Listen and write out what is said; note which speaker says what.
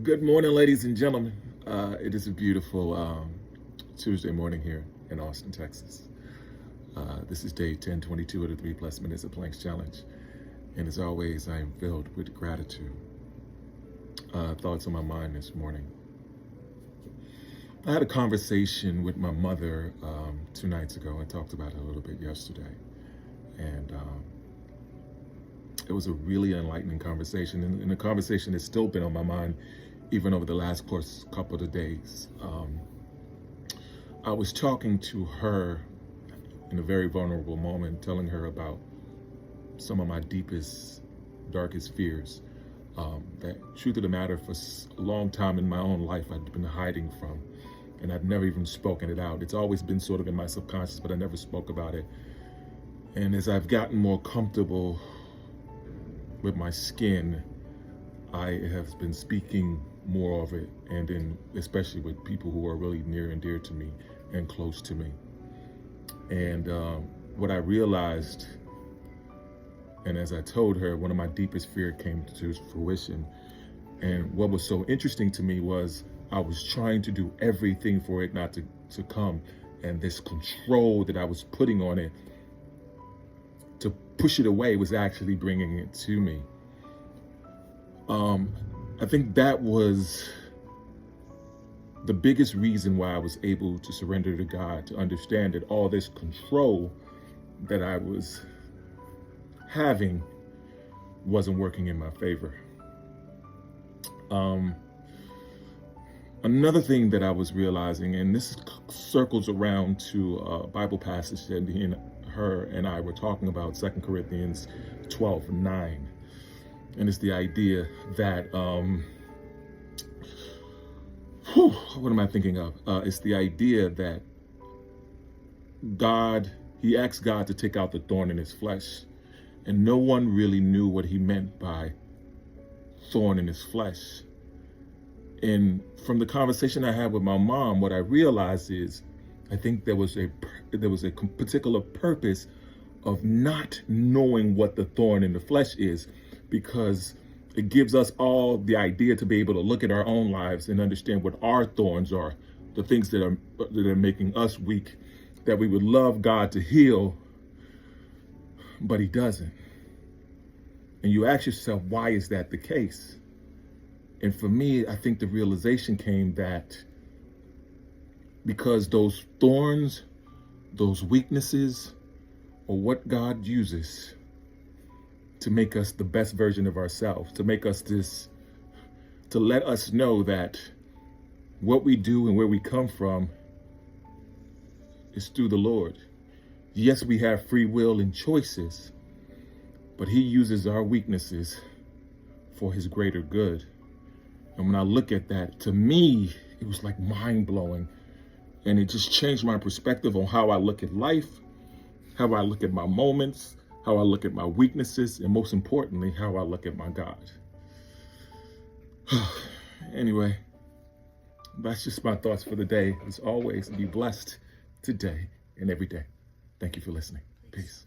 Speaker 1: Good morning, ladies and gentlemen. It is a beautiful Tuesday morning here in Austin, Texas. This is day 1022 of the 3 Plus Minutes of Planks Challenge. And as always, I am filled with gratitude. Thoughts on my mind this morning. I had a conversation with my mother 2 nights ago and talked about it a little bit yesterday. And it was a really enlightening conversation. And the conversation has still been on my mind even over the last couple of days. I was talking to her in a very vulnerable moment, telling her about some of my deepest, darkest fears. That truth of the matter, for a long time in my own life, I'd been hiding from, and I've never even spoken it out. It's always been sort of in my subconscious, but I never spoke about it. And as I've gotten more comfortable with my skin, I have been speaking more of it, and especially with people who are really near and dear to me and close to me. And what I realized, and as I told her, one of my deepest fears came to fruition. And what was so interesting to me was I was trying to do everything for it not to come. And this control that I was putting on it to push it away was actually bringing it to me. I think that was the biggest reason why I was able to surrender to God, to understand that all this control that I was having wasn't working in my favor. Another thing that I was realizing, and this circles around to a Bible passage that her and I were talking about, 2 Corinthians 12:9. And it's the idea that, what am I thinking of? It's the idea that he asked God to take out the thorn in his flesh. And no one really knew what he meant by thorn in his flesh. And from the conversation I had with my mom, what I realized is, I think there was a particular purpose of not knowing what the thorn in the flesh is, because it gives us all the idea to be able to look at our own lives and understand what our thorns are, the things that are making us weak, that we would love God to heal, but he doesn't. And you ask yourself, why is that the case? And for me, I think the realization came that because those thorns, those weaknesses, are what God uses to make us the best version of ourselves, to make us to let us know that what we do and where we come from is through the Lord. Yes, we have free will and choices, but he uses our weaknesses for his greater good. And when I look at that, to me, it was like mind-blowing. And it just changed my perspective on how I look at life, how I look at my moments, how I look at my weaknesses, and most importantly, how I look at my God. Anyway, that's just my thoughts for the day. As always, be blessed today and every day. Thank you for listening. Peace.